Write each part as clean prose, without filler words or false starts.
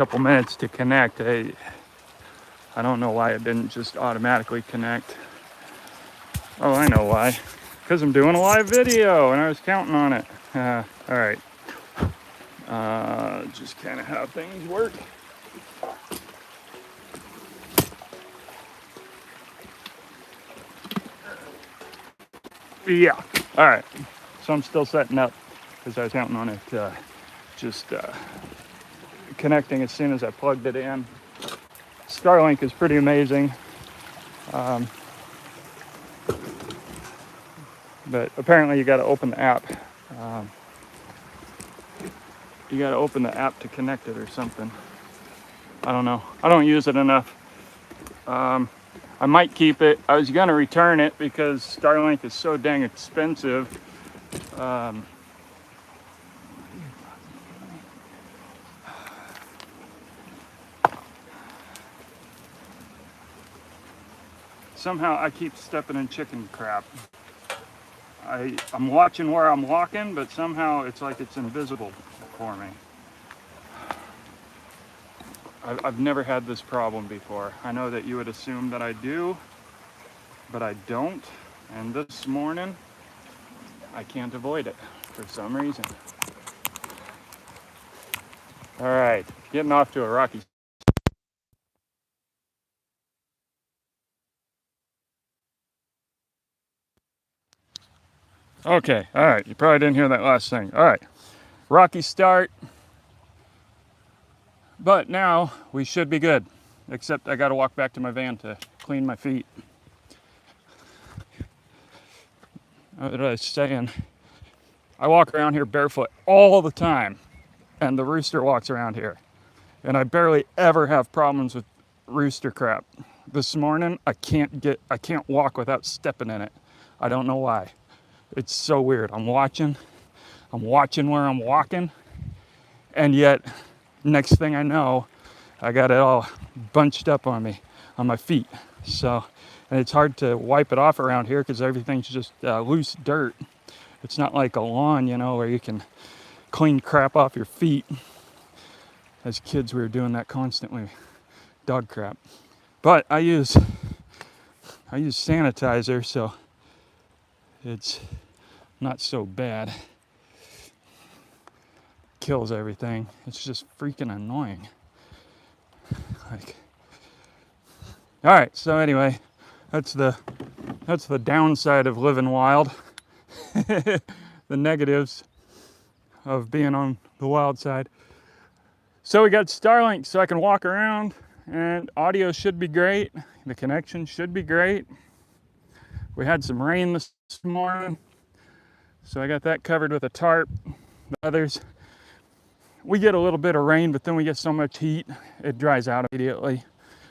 couple minutes to connect. I don't know why it didn't just automatically connect. Oh, I know why. Because I'm doing a live video and I was counting on it. All right. Just kind of how things work. Yeah. All right. So I'm still setting up because I was counting on it just connecting as soon as I plugged it in. Starlink is pretty amazing. But apparently you got to open the app. You got to open the app to connect it or something. I don't know. I don't use it enough. I might keep it. I was gonna return it because Starlink is so dang expensive. Somehow I keep stepping in chicken crap. I'm watching where I'm walking, but somehow it's like it's invisible for me. I've never had this problem before. I know that you would assume that I do, but I don't. And this morning, I can't avoid it for some reason. All right, getting off to a rocky. Okay, all right, you probably didn't hear that last thing. All right, rocky start, but now we should be good, except I gotta walk back to my van to clean my feet. What was I saying? I walk around here barefoot all the time, and the rooster walks around here, and I barely ever have problems with rooster crap. This morning, I can't walk without stepping in it. I don't know why. It's so weird. I'm watching where I'm walking, and yet next thing I know, I got it all bunched up on me, on my feet. So, and it's hard to wipe it off around here because everything's just loose dirt. It's not like a lawn, you know, where you can clean crap off your feet. As kids, we were doing that constantly, dog crap. But I use sanitizer, so it's not so bad. Kills everything. It's just freaking annoying. Like, all right. So anyway, that's the downside of living wild. The negatives of being on the wild side. So we got Starlink, so I can walk around, and audio should be great. The connection should be great. We had some rain this morning, so I got that covered with a tarp. The others, we get a little bit of rain, but then we get so much heat, it dries out immediately.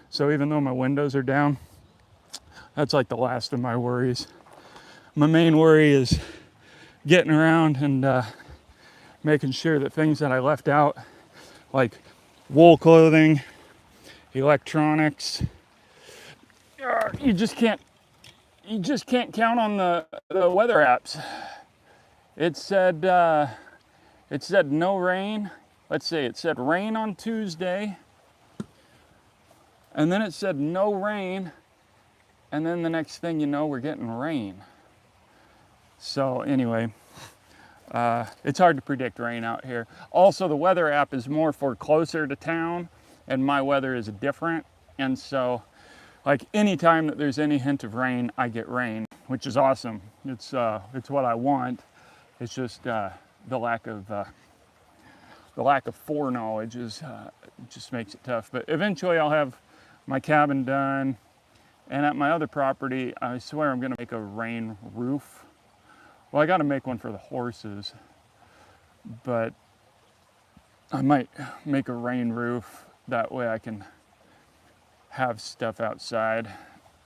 So even though my windows are down, that's like the last of my worries. My main worry is getting around and making sure that things that I left out, like wool clothing, electronics, you just can't count on the weather apps. It said no rain. Let's see, it said rain on Tuesday, and then it said no rain, and then the next thing you know, we're getting rain. So anyway, it's hard to predict rain out here. Also, the weather app is more for closer to town, and my weather is different. And so, like, anytime that there's any hint of rain, I get rain, which is awesome. It's what I want. It's just the lack of foreknowledge just makes it tough. But eventually, I'll have my cabin done, and at my other property, I swear I'm gonna make a rain roof. Well, I got to make one for the horses, but I might make a rain roof. That way I can have stuff outside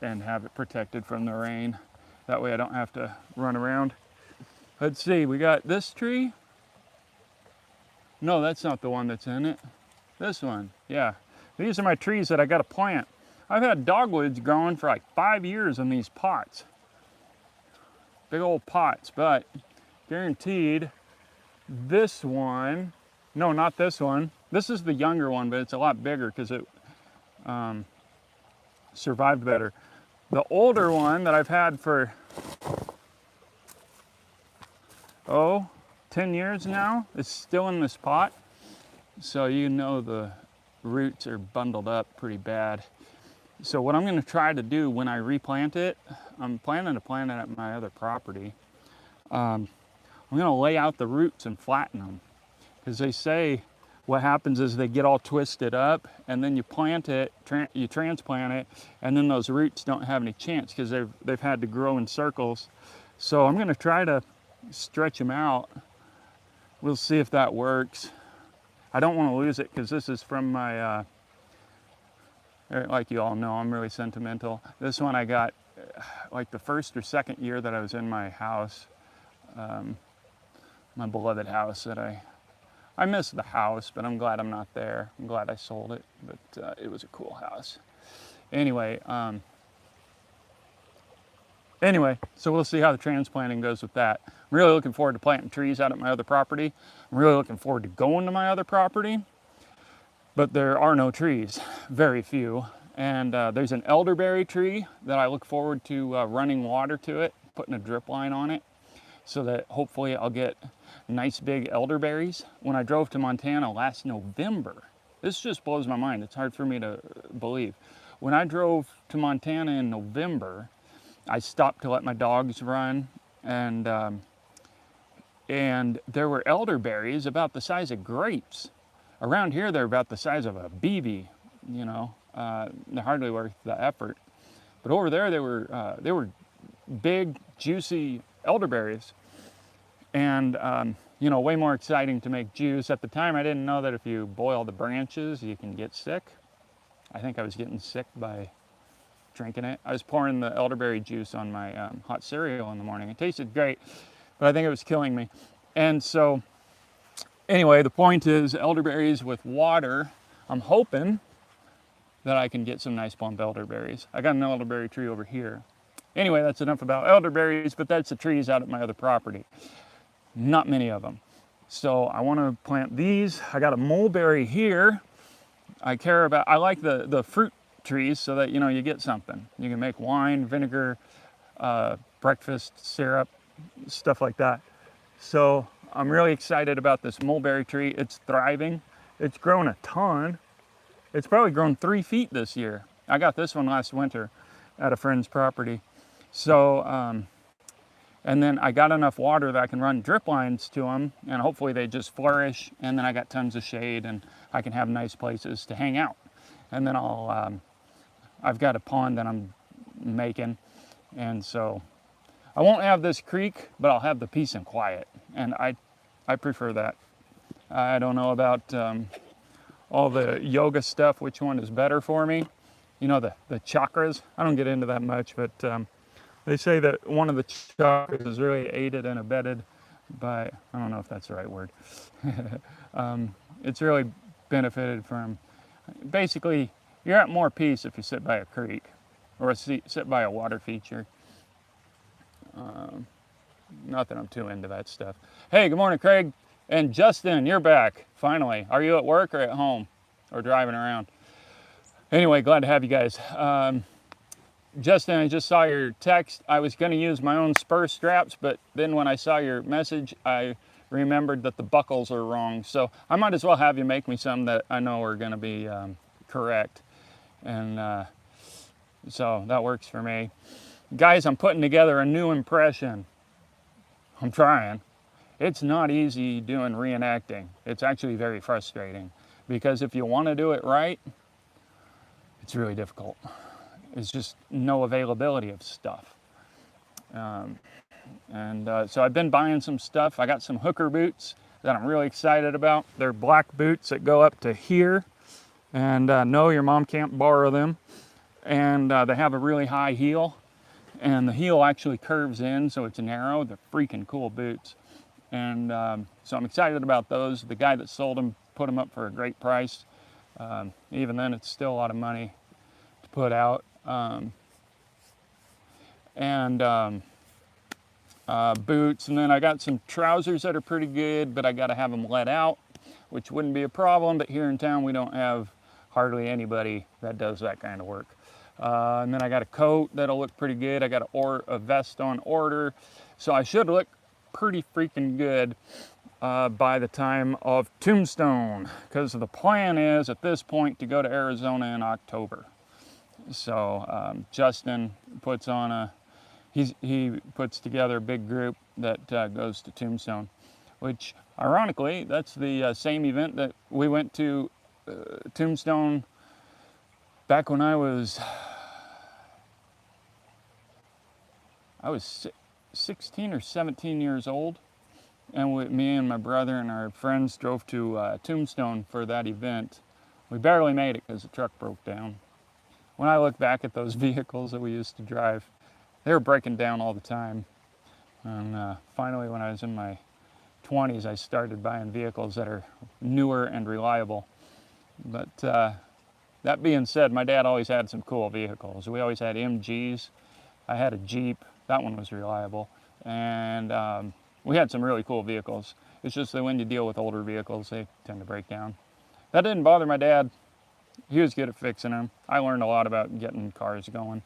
and have it protected from the rain. That way I don't have to run around. Let's see, we got this tree. No, that's not the one that's in it. This one, yeah. These are my trees that I got to plant. I've had dogwoods growing for like 5 years in these pots. Big old pots, but guaranteed this one No, not this one. This is the younger one, but it's a lot bigger because it survived better. The older one that I've had for, 10 years now is still in this pot. So you know the roots are bundled up pretty bad. So what I'm going to try to do when I replant it, I'm planning to plant it at my other property. I'm going to lay out the roots and flatten them. Because they say what happens is they get all twisted up, and then you plant it, you transplant it, and then those roots don't have any chance because they've had to grow in circles. So I'm going to try to stretch them out. We'll see if that works. I don't want to lose it because this is from my, like you all know, I'm really sentimental. This one I got like the first or second year that I was in my house, my beloved house that I miss the house, but I'm glad I'm not there. I'm glad I sold it, but it was a cool house. Anyway, so we'll see how the transplanting goes with that. I'm really looking forward to planting trees out at my other property. I'm really looking forward to going to my other property, but there are no trees, very few. And there's an elderberry tree that I look forward to running water to it, putting a drip line on it, so that hopefully I'll get nice big elderberries. When I drove to Montana last November, this just blows my mind. It's hard for me to believe. When I drove to Montana in November, I stopped to let my dogs run, and there were elderberries about the size of grapes. Around here, they're about the size of a BB, you know. They're hardly worth the effort. But over there, they were big, juicy elderberries. And, you know, way more exciting to make juice. At the time, I didn't know that if you boil the branches, you can get sick. I think I was getting sick by drinking it. I was pouring the elderberry juice on my hot cereal in the morning. It tasted great, but I think it was killing me. And so, anyway, the point is elderberries with water. I'm hoping that I can get some nice plump elderberries. I got an elderberry tree over here. Anyway, that's enough about elderberries, but that's the trees out at my other property. Not many of them. So I want to plant these. I got a mulberry here. I like the fruit trees so that, you know, you get something. You can make wine, vinegar, breakfast syrup, stuff like that. So I'm really excited about this mulberry tree. It's thriving. It's grown a ton. It's probably grown 3 feet this year. I got this one last winter at a friend's property. So, and then I got enough water that I can run drip lines to them, and hopefully they just flourish, and then I got tons of shade, and I can have nice places to hang out. And then I've got a pond that I'm making, and so I won't have this creek, but I'll have the peace and quiet, and I prefer that. I don't know about all the yoga stuff, which one is better for me. You know, the chakras. I don't get into that much, but they say that one of the chakras is really aided and abetted by, I don't know if that's the right word. It's really benefited from, basically, you're at more peace if you sit by a creek or sit by a water feature. Not that I'm too into that stuff. Hey, good morning, Craig. And Justin, you're back, finally. Are you at work or at home or driving around? Anyway, glad to have you guys. Justin, I just saw your text. I was going to use my own spur straps, but then when I saw your message, I remembered that the buckles are wrong. So I might as well have you make me some that I know are going to be correct. And so that works for me. Guys, I'm putting together a new impression. I'm trying. It's not easy doing reenacting. It's actually very frustrating because if you want to do it right, it's really difficult. It's just no availability of stuff. So I've been buying some stuff. I got some hooker boots that I'm really excited about. They're black boots that go up to here. And no, your mom can't borrow them. And they have a really high heel. And the heel actually curves in, so it's narrow. They're freaking cool boots. And so I'm excited about those. The guy that sold them put them up for a great price. Even then, it's still a lot of money to put out. Boots, and then I got some trousers that are pretty good, but I got to have them let out. which wouldn't be a problem, but here in town we don't have hardly anybody that does that kind of work. And then I got a coat that'll look pretty good. I got a vest on order, so I should look pretty freaking good by the time of Tombstone, because the plan is at this point to go to Arizona in October. So Justin puts on he puts together a big group that goes to Tombstone, which ironically that's the same event that we went to Tombstone back when I was 16 or 17 years old, and me and my brother and our friends drove to Tombstone for that event. We barely made it because the truck broke down. When I look back at those vehicles that we used to drive, they were breaking down all the time. And finally, when I was in my 20s, I started buying vehicles that are newer and reliable. But that being said, my dad always had some cool vehicles. We always had MGs. I had a Jeep. That one was reliable. And we had some really cool vehicles. It's just that when you deal with older vehicles, they tend to break down. That didn't bother my dad. He was good at fixing them. I learned a lot about getting cars going.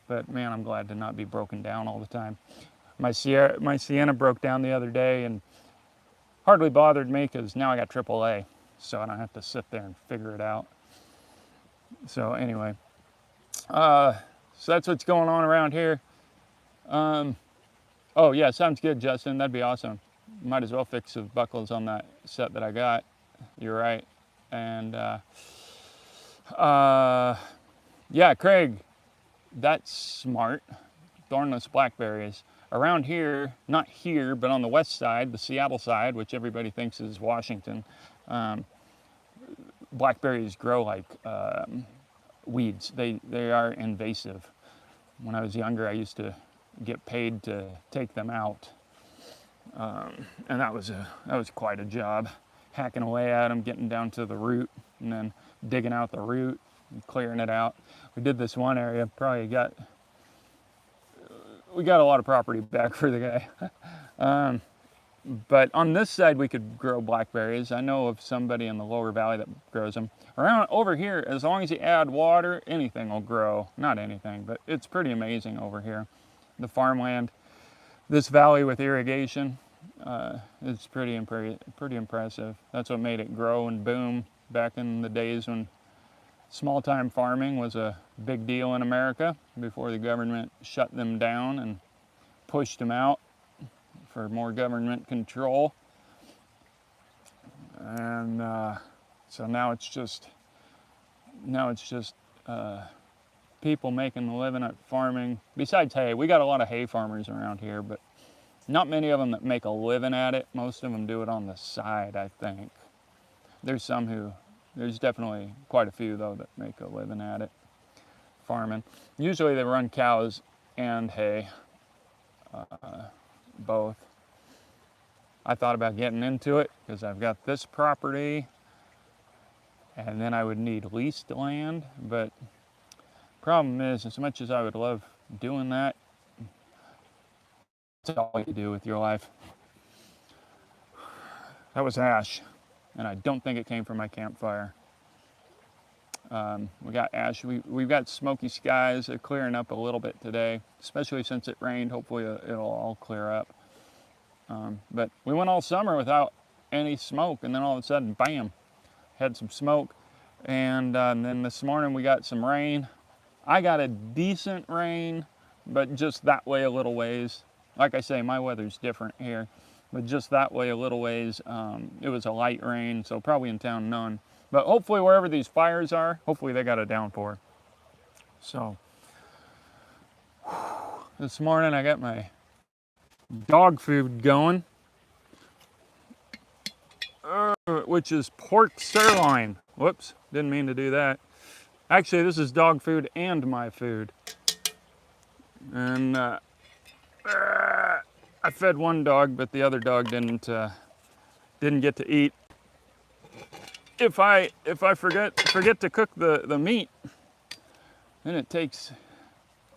But man, I'm glad to not be broken down all the time. My Sienna broke down the other day and hardly bothered me because now I got AAA. So I don't have to sit there and figure it out. So anyway, so that's what's going on around here. Oh yeah, sounds good, Justin. That'd be awesome. Might as well fix the buckles on that set that I got. You're right. And yeah, Craig, that's smart. Thornless blackberries. Around here, not here, but on the west side, the Seattle side, which everybody thinks is Washington, blackberries grow like weeds. They are invasive. When I was younger, I used to get paid to take them out. And that was quite a job. Hacking away at them, getting down to the root, and then digging out the root and clearing it out. We did this one area, we got a lot of property back for the guy. But on this side we could grow blackberries. I know of somebody in the lower valley that grows them. Around over here, as long as you add water, anything will grow. Not anything, but it's pretty amazing over here. The farmland, this valley with irrigation, it's pretty impressive. That's what made it grow and boom back in the days when small-time farming was a big deal in America before the government shut them down and pushed them out for more government control. And so now it's just people making a living at farming. Besides hay, we got a lot of hay farmers around here, but not many of them that make a living at it. Most of them do it on the side, I think. There's definitely quite a few though that make a living at it, farming. Usually they run cows and hay, both. I thought about getting into it because I've got this property and then I would need leased land, but problem is, as much as I would love doing that, that's all you do with your life. That was ash, and I don't think it came from my campfire. We got ash. We've got smoky skies. They're clearing up a little bit today, especially since it rained. Hopefully it'll all clear up. But we went all summer without any smoke, and then all of a sudden, bam, had some smoke. And then this morning we got some rain. I got a decent rain, but just that way a little ways. Like I say, my weather's different here, but just that way a little ways. It was a light rain, so probably in town none. But hopefully wherever these fires are, hopefully they got a downpour. So this morning I got my dog food going, which is pork sirloin. Whoops, didn't mean to do that. Actually, this is dog food and my food. And I fed one dog, but the other dog didn't get to eat. If I forget to cook the meat, then it takes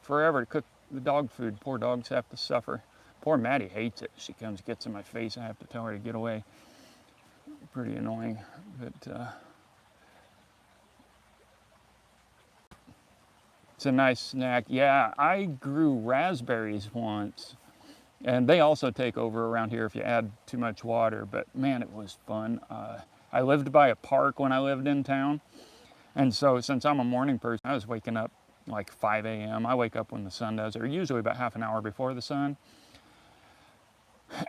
forever to cook the dog food. Poor dogs have to suffer. Poor Maddie hates it. She comes, gets in my face. I have to tell her to get away. pretty annoying. But it's a nice snack. Yeah, I grew raspberries once, and they also take over around here if you add too much water. But man, it was fun. I lived by a park when I lived in town, and so since I'm a morning person, I was waking up like 5 a.m. I wake up when the sun does, or usually about half an hour before the sun.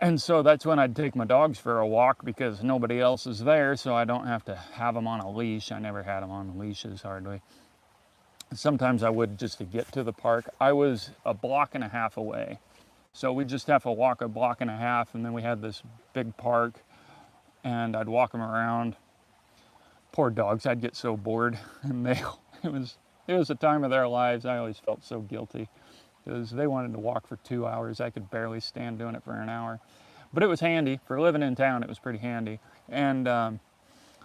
And so that's when I'd take my dogs for a walk because nobody else is there, so I don't have to have them on a leash. I never had them on leashes hardly. Sometimes I would just to get to the park. I was a block and a half away, so we just have to walk a block and a half, and then we had this big park, and I'd walk them around. Poor dogs, I'd get so bored, and it was the time of their lives. I always felt so guilty because they wanted to walk for 2 hours. I could barely stand doing it for an hour, but it was handy for living in town. It was pretty handy. And then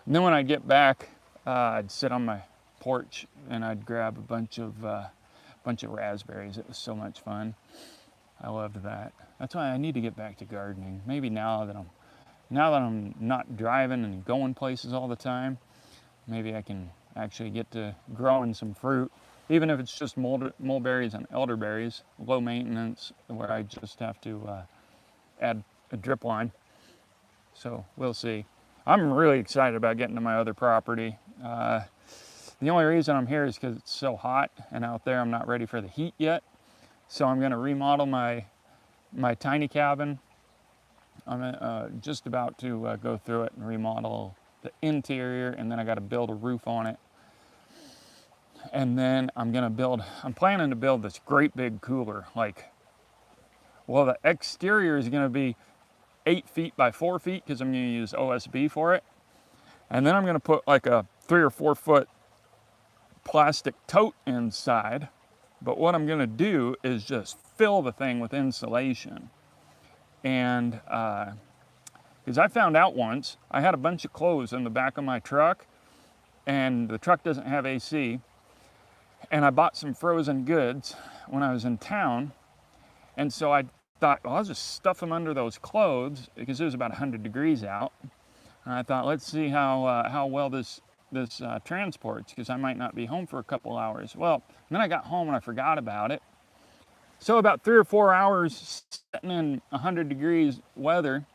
when I'd get back, I'd sit on my porch and I'd grab a bunch of raspberries. It was so much fun. I loved that. That's why I need to get back to gardening. Maybe now that I'm not driving and going places all the time, maybe I can actually get to growing some fruit, even if it's just mulberries and elderberries, low maintenance, where I just have to add a drip line. So we'll see. I'm really excited about getting to my other property. The only reason I'm here is because it's so hot, and out there I'm not ready for the heat yet. So I'm going to remodel my tiny cabin. I'm just about to go through it and remodel the interior, and then I got to build a roof on it. And then I'm planning to build this great big cooler. The exterior is going to be 8 feet by 4 feet because I'm going to use OSB for it. And then I'm going to put like a 3 or 4 foot plastic tote inside. But what I'm going to do is just fill the thing with insulation. And because I found out once, I had a bunch of clothes in the back of my truck, and the truck doesn't have AC. And I bought some frozen goods when I was in town. And so I thought, well, I'll just stuff them under those clothes because it was about 100 degrees out. And I thought, let's see how well this transports, because I might not be home for a couple hours. Well, then I got home and I forgot about it. So about 3 or 4 hours sitting in 100 degrees weather,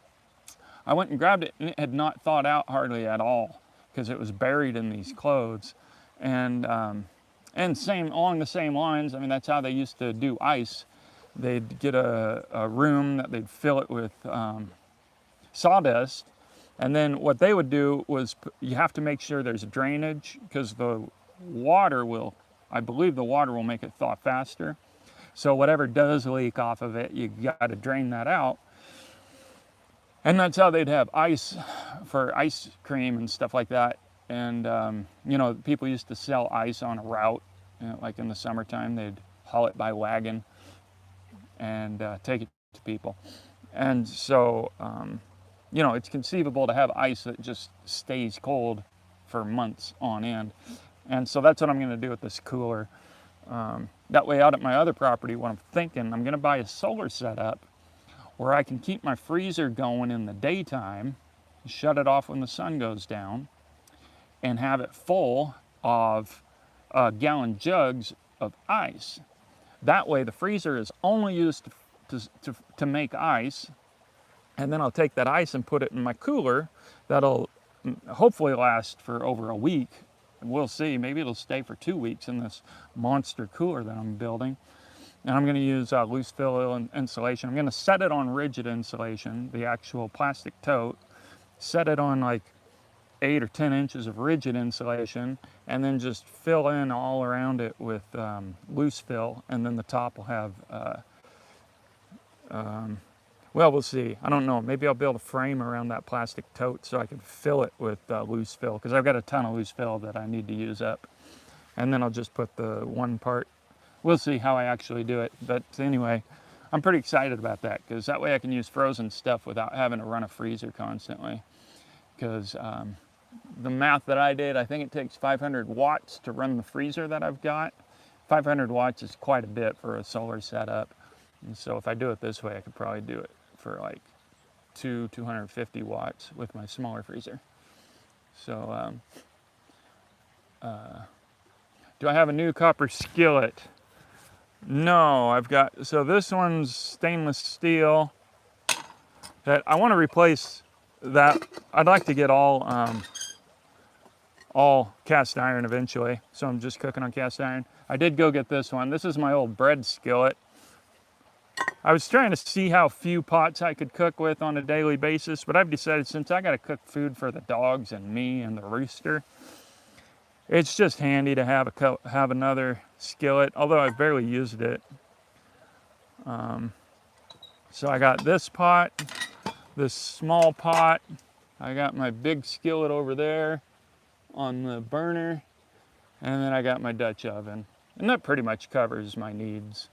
I went and grabbed it, and it had not thawed out hardly at all because it was buried in these clothes. And along the same lines, I mean, that's how they used to do ice. They'd get a room that they'd fill it with sawdust. And then what they would do was you have to make sure there's drainage because I believe the water will make it thaw faster. So whatever does leak off of it, you got to drain that out. And that's how they'd have ice for ice cream and stuff like that. And, people used to sell ice on a route, like in the summertime, they'd haul it by wagon and take it to people. And so, it's conceivable to have ice that just stays cold for months on end. And so that's what I'm going to do with this cooler. That way out at my other property, what I'm thinking, I'm going to buy a solar setup where I can keep my freezer going in the daytime, shut it off when the sun goes down, and have it full of gallon jugs of ice. That way the freezer is only used to make ice, and then I'll take that ice and put it in my cooler that'll hopefully last for over a week. We'll see, maybe it'll stay for 2 weeks in this monster cooler that I'm building. And I'm going to use loose fill insulation. I'm going to set it on rigid insulation, the actual plastic tote, set it on like 8 or 10 inches of rigid insulation, and then just fill in all around it with loose fill, and then the top will have, we'll see. I don't know. Maybe I'll build a frame around that plastic tote so I can fill it with loose fill, because I've got a ton of loose fill that I need to use up. And then I'll just put the one part. We'll see how I actually do it. But anyway, I'm pretty excited about that, because that way I can use frozen stuff without having to run a freezer constantly. Because the math that I did, I think it takes 500 watts to run the freezer that I've got. 500 watts is quite a bit for a solar setup. And so if I do it this way, I could probably do it for like 250 watts with my smaller freezer. So, do I have a new copper skillet? No, I've got, so this one's stainless steel. That I want to replace that. I'd like to get all cast iron eventually, so I'm just cooking on cast iron. I did go get this one. This is my old bread skillet. I was trying to see how few pots I could cook with on a daily basis, but I've decided since I got to cook food for the dogs and me and the rooster, it's just handy to have another skillet, although I've barely used it. So I got this pot, this small pot. I got my big skillet over there on the burner, and then I got my Dutch oven, and that pretty much covers my needs.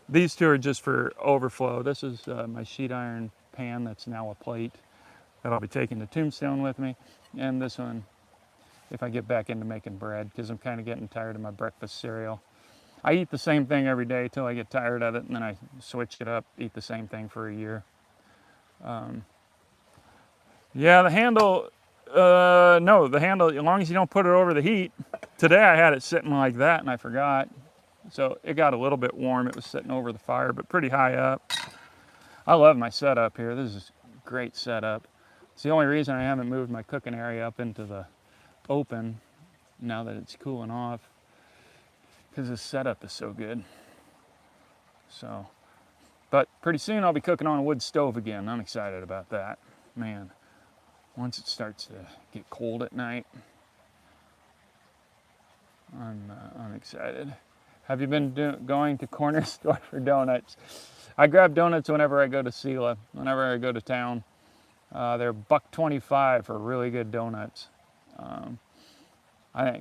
These two are just for overflow. This is my sheet iron pan that's now a plate that I'll be taking to Tombstone with me, and this one if I get back into making bread, because I'm kind of getting tired of my breakfast cereal. I eat the same thing every day till I get tired of it, and then I switch it up, eat the same thing for a year. Yeah, the handle, no, the handle, as long as you don't put it over the heat. Today I had it sitting like that and I forgot. So it got a little bit warm. It was sitting over the fire, but pretty high up. I love my setup here. This is a great setup. It's the only reason I haven't moved my cooking area up into the open now that it's cooling off, because this setup is so good. So, but pretty soon I'll be cooking on a wood stove again. I'm excited about that. Man, once it starts to get cold at night, I'm excited. Have you been going to corner store for donuts? I grab donuts whenever I go to Sela, whenever I go to town. They're $1.25 for really good donuts. I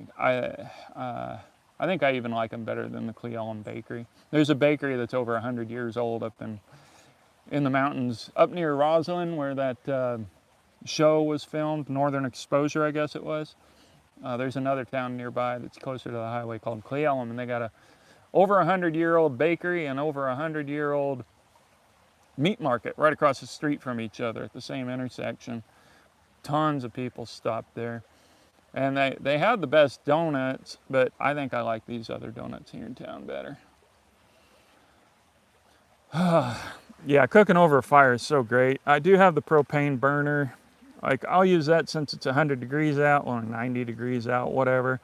think I even like them better than the Cleellum Bakery. There's a bakery that's over 100 years old up in the mountains, up near Roslyn, where that show was filmed, Northern Exposure, I guess it was. There's another town nearby that's closer to the highway called Cleellum, and they got a over 100-year-old bakery and over 100-year-old meat market right across the street from each other at the same intersection. Tons of people stopped there. And they had the best donuts, but I think I like these other donuts here in town better. Yeah, cooking over a fire is so great. I do have the propane burner. Like, I'll use that since it's 100 degrees out, or 90 degrees out, whatever.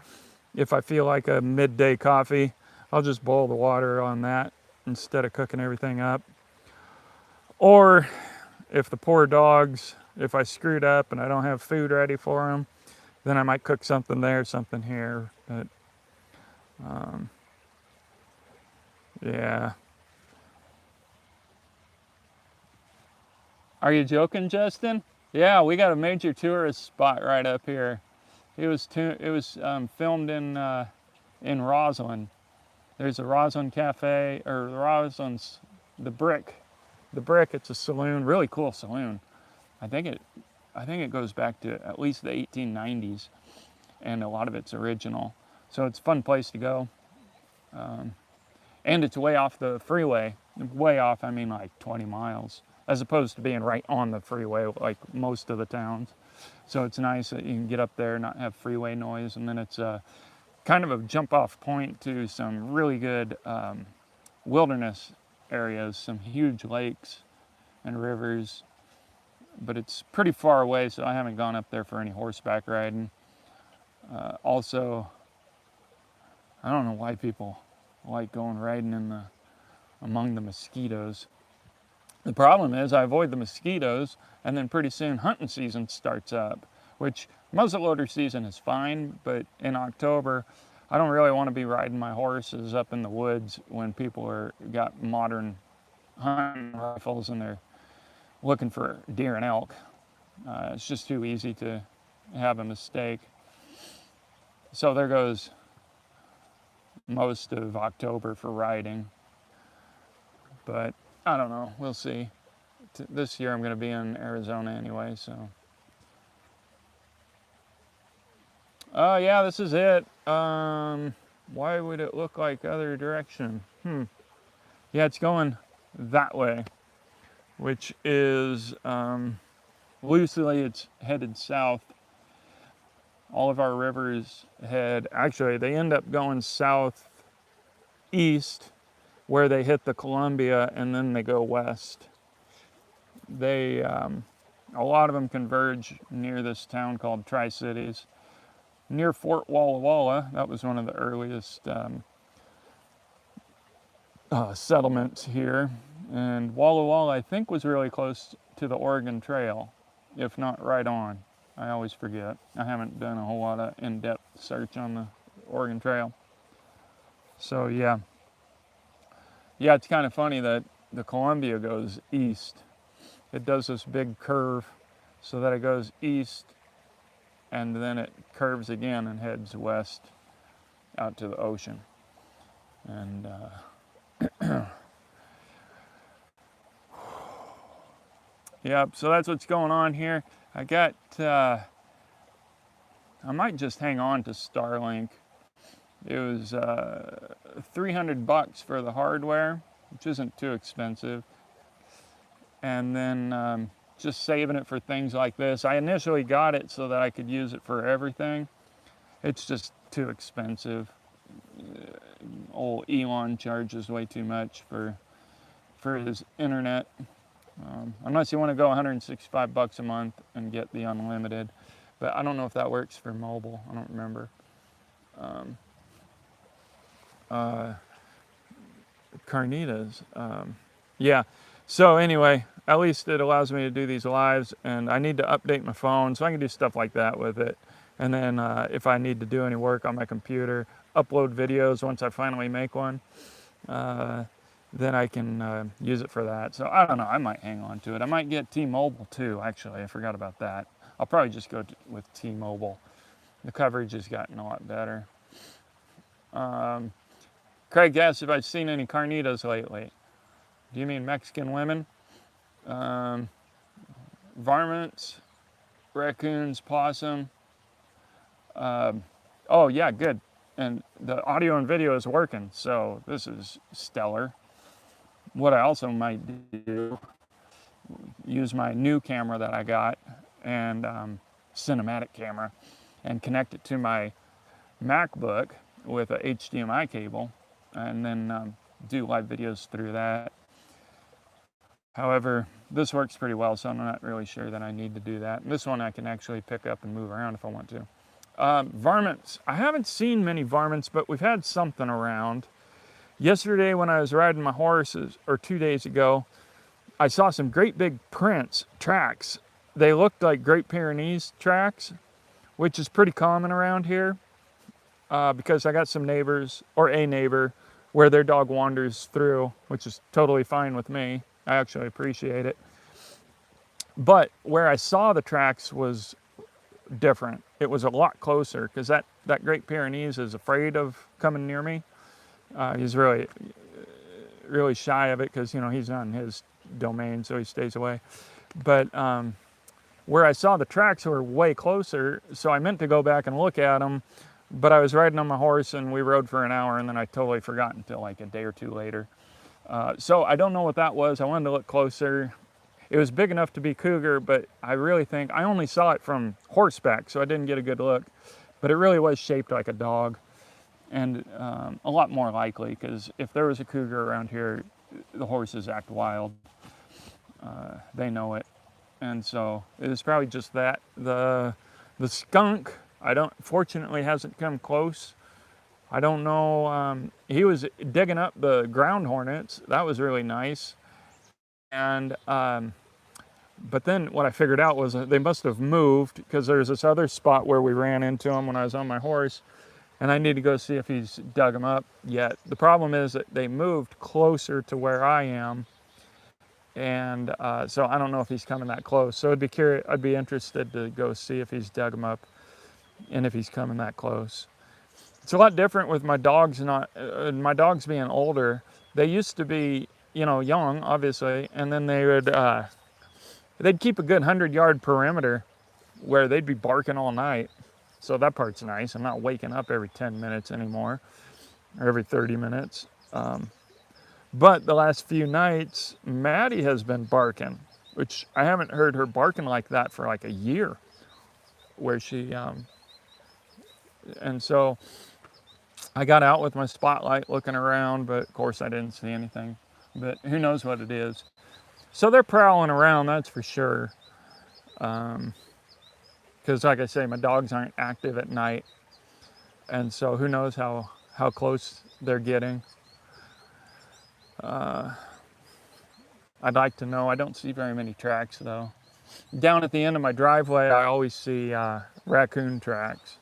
If I feel like a midday coffee, I'll just boil the water on that instead of cooking everything up. Or if the poor dogs, if I screwed up and I don't have food ready for them, then I might cook something there, something here. But yeah. Are you joking, Justin? Yeah, we got a major tourist spot right up here. It was filmed in Roslyn. There's a Roslyn Cafe, or Roslyn's the Brick. The Brick. It's a saloon, really cool saloon. I think it goes back to at least the 1890s, and a lot of it's original. So it's a fun place to go. And it's way off the freeway. Way off, I mean like 20 miles, as opposed to being right on the freeway like most of the towns. So it's nice that you can get up there, not have freeway noise, and then it's kind of a jump off point to some really good wilderness areas, some huge lakes and rivers. But it's pretty far away, so I haven't gone up there for any horseback riding. Also, I don't know why people like going riding among the mosquitoes. The problem is I avoid the mosquitoes, and then pretty soon hunting season starts up, which muzzleloader season is fine, but in October, I don't really want to be riding my horses up in the woods when people got modern hunting rifles and they're looking for deer and elk. It's just too easy to have a mistake. So there goes most of October for riding. But I don't know, we'll see. This year I'm going to be in Arizona anyway, so. Oh yeah, this is it. Why would it look like other direction? Yeah, it's going that way, which is loosely it's headed south. All of our rivers head, actually, they end up going southeast where they hit the Columbia, and then they go west. They, a lot of them converge near this town called Tri-Cities, near Fort Walla Walla. That was one of the earliest settlements here. And Walla Walla, I think, was really close to the Oregon Trail, if not right on. I always forget. I haven't done a whole lot of in-depth search on the Oregon Trail. So yeah. Yeah, it's kind of funny that the Columbia goes east. It does this big curve so that it goes east and then it curves again and heads west out to the ocean. And yep, so that's what's going on here. I got, I might just hang on to Starlink. It was $300 for the hardware, which isn't too expensive. And then just saving it for things like this. I initially got it so that I could use it for everything. It's just too expensive. Old Elon charges way too much for his internet. Unless you want to go $165 a month and get the unlimited. But I don't know if that works for mobile. I don't remember. Carnitas. Yeah. So anyway, at least it allows me to do these lives, and I need to update my phone so I can do stuff like that with it. And then if I need to do any work on my computer, upload videos once I finally make one, then I can use it for that. So I don't know, I might hang on to it. I might get T-Mobile too, actually. I forgot about that. I'll probably just go with T-Mobile. The coverage has gotten a lot better. Craig asked if I've seen any carnitas lately. Do you mean Mexican women? Varmints, raccoons, possum. Oh yeah, good. And the audio and video is working, so this is stellar. What I also might do, use my new camera that I got, and cinematic camera, and connect it to my MacBook with a HDMI cable, and then do live videos through that. However, this works pretty well, so I'm not really sure that I need to do that. This one I can actually pick up and move around if I want to. Varmints. I haven't seen many varmints, but we've had something around. Yesterday when I was riding my horses, or 2 days ago, I saw some great big tracks. They looked like Great Pyrenees tracks, which is pretty common around here because I got some neighbors, or a neighbor, where their dog wanders through, which is totally fine with me. I actually appreciate it. But where I saw the tracks was different. It was a lot closer because that Great Pyrenees is afraid of coming near me. He's really shy of it because, you know, he's not in his domain, so he stays away. But where I saw the tracks were way closer, so I meant to go back and look at them, but I was riding on my horse and we rode for an hour, and then I totally forgot until like a day or two later. So I don't know what that was. I wanted to look closer. It was big enough to be cougar, but I really think, I only saw it from horseback, so I didn't get a good look. But it really was shaped like a dog, and a lot more likely, because if there was a cougar around here, the horses act wild. They know it. And so it was probably just that. The skunk, fortunately hasn't come close. I don't know, he was digging up the ground hornets. That was really nice. And, but then what I figured out was that they must have moved, because there's this other spot where we ran into him when I was on my horse, and I need to go see if he's dug them up yet. The problem is that they moved closer to where I am, and so I don't know if he's coming that close. So I'd be interested to go see if he's dug them up and if he's coming that close. It's a lot different with my dogs my dogs being older. They used to be, you know, young, obviously, and then they'd keep a good 100-yard perimeter where they'd be barking all night. So that part's nice. I'm not waking up every 10 minutes anymore, or every 30 minutes. But the last few nights, Maddie has been barking, which I haven't heard her barking like that for like a year, where she And so I got out with my spotlight looking around, but of course I didn't see anything. But who knows what it is. So they're prowling around, that's for sure. Because like I say, my dogs aren't active at night. And so who knows how close they're getting. I'd like to know. I don't see very many tracks though. Down at the end of my driveway, I always see raccoon tracks.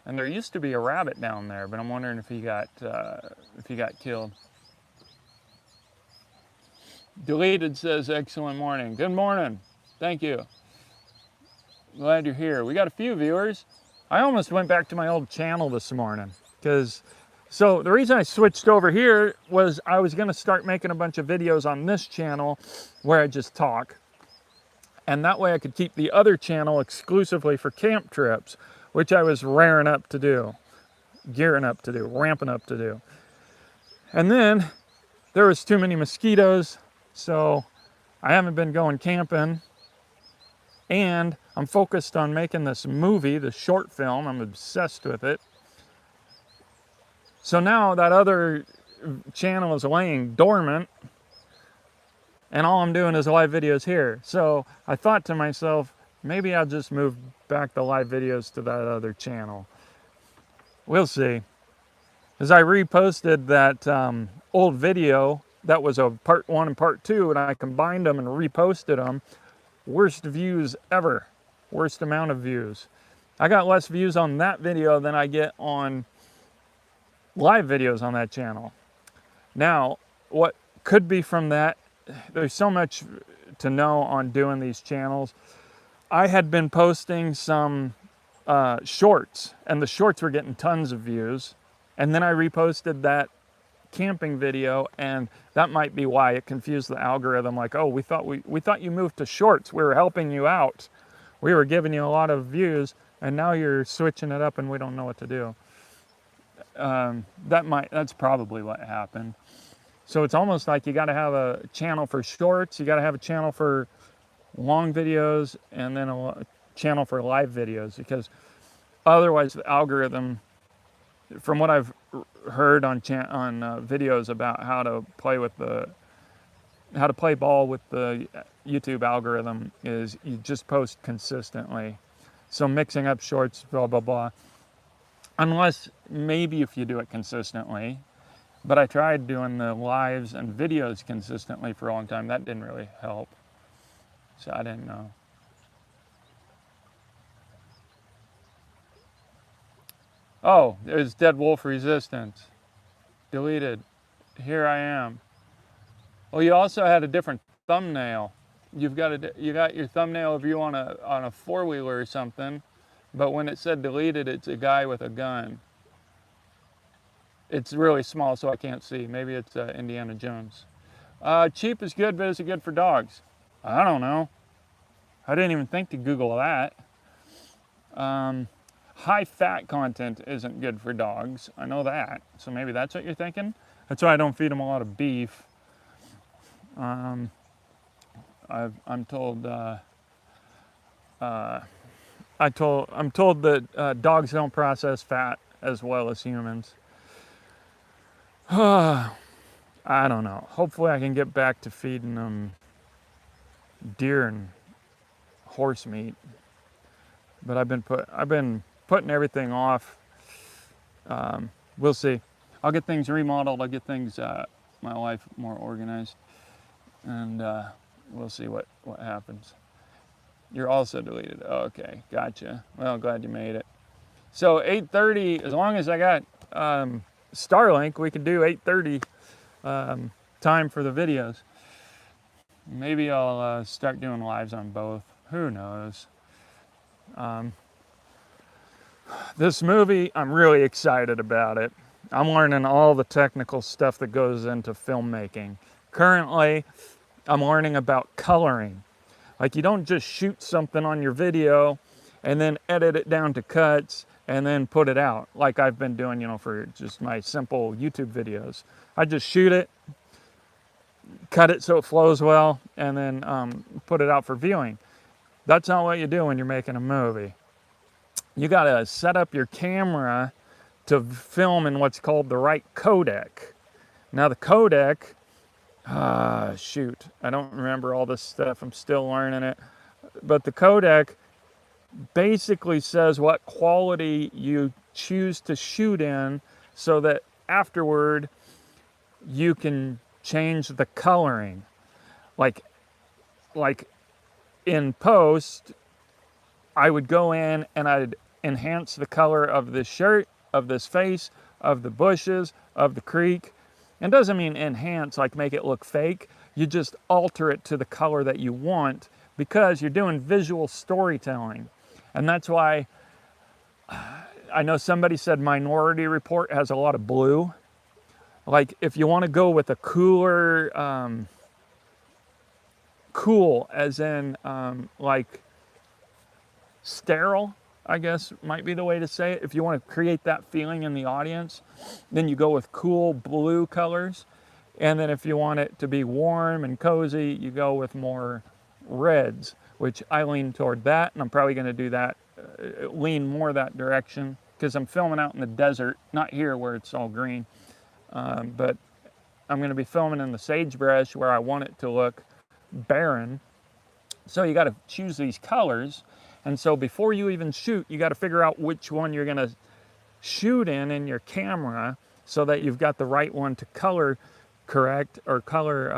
And there used to be a rabbit down there, but I'm wondering if he got killed. Deleted says, excellent morning. Good morning. Thank you. Glad you're here. We got a few viewers. I almost went back to my old channel this morning so the reason I switched over here was I was going to start making a bunch of videos on this channel where I just talk. And that way I could keep the other channel exclusively for camp trips, which I was gearing up to do. And then there was too many mosquitoes, so I haven't been going camping. And I'm focused on making this movie, the short film. I'm obsessed with it. So now that other channel is laying dormant, and all I'm doing is live videos here. So I thought to myself, maybe I'll just move back the live videos to that other channel. We'll see. As I reposted that old video that was a part 1 and part 2, and I combined them and reposted them. Worst views ever. Worst amount of views. I got less views on that video than I get on live videos on that channel. Now, what could be from that, there's so much to know on doing these channels. I had been posting some shorts, and the shorts were getting tons of views. And then I reposted that camping video, and that might be why it confused the algorithm. Like, oh, we thought you moved to shorts. We were helping you out. We were giving you a lot of views, and now you're switching it up, and we don't know what to do. That's probably what happened. So it's almost like you got to have a channel for shorts, you got to have a channel for long videos, and then a channel for live videos, because otherwise the algorithm, from what I've heard on videos about how to play ball with the YouTube algorithm, is you just post consistently. So mixing up shorts, blah, blah, blah. Unless maybe if you do it consistently. But I tried doing the lives and videos consistently for a long time. That didn't really help. So I didn't know. Oh, there's Dead Wolf Resistance. Deleted. Here I am. Well, you also had a different thumbnail. You got your thumbnail view on a four-wheeler or something, but when it said deleted, it's a guy with a gun. It's really small, so I can't see. Maybe it's Indiana Jones. Cheap is good, but is it good for dogs? I don't know. I didn't even think to Google that. High fat content isn't good for dogs. I know that. So maybe that's what you're thinking. That's why I don't feed them a lot of beef. I'm told that dogs don't process fat as well as humans. I don't know. Hopefully I can get back to feeding them deer and horse meat. But I've been putting everything off. We'll see. I'll get things remodeled. I'll get things my life more organized, and we'll see what happens. You're also deleted. Oh, okay, gotcha. Well, glad you made it. So 8:30. As long as I got Starlink, we can do 8:30 time for the videos. Maybe I'll start doing lives on both. Who knows? This movie, I'm really excited about it. I'm learning all the technical stuff that goes into filmmaking. Currently, I'm learning about coloring. Like, you don't just shoot something on your video and then edit it down to cuts and then put it out like I've been doing, for just my simple YouTube videos. I just shoot it, cut it so it flows well, and then put it out for viewing. That's not what you do when you're making a movie. you got to set up your camera to film in what's called the right codec. Now the codec, shoot, I don't remember all this stuff. I'm still learning it. But the codec basically says what quality you choose to shoot in so that afterward you can change the coloring. Like in post, I would go in and I'd enhance the color of this shirt, of this face, of the bushes, of the creek. It doesn't mean enhance like make it look fake. You just alter it to the color that you want because you're doing visual storytelling. And that's why I know somebody said Minority Report has a lot of blue. Like if you want to go with a cooler, cool as in like sterile, I guess might be the way to say it. If you want to create that feeling in the audience, then you go with cool blue colors. And then if you want it to be warm and cozy, you go with more reds, which I lean toward that. And I'm probably going to do that, lean more that direction because I'm filming out in the desert, not here where it's all green. But I'm going to be filming in the sagebrush where I want it to look barren. So you got to choose these colors. And so before you even shoot, you got to figure out which one you're going to shoot in your camera so that you've got the right one to color correct or color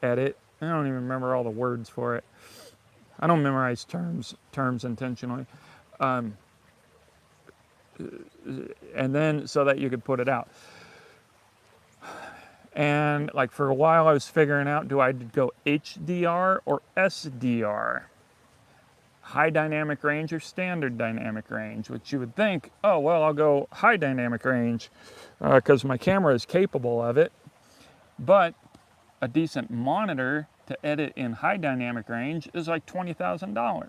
edit. I don't even remember all the words for it. I don't memorize terms intentionally. And then so that you could put it out. And like for a while I was figuring out, do I go HDR or SDR? High dynamic range or standard dynamic range, which you would think, oh, well, I'll go high dynamic range because my camera is capable of it. But a decent monitor to edit in high dynamic range is like $20,000. Well,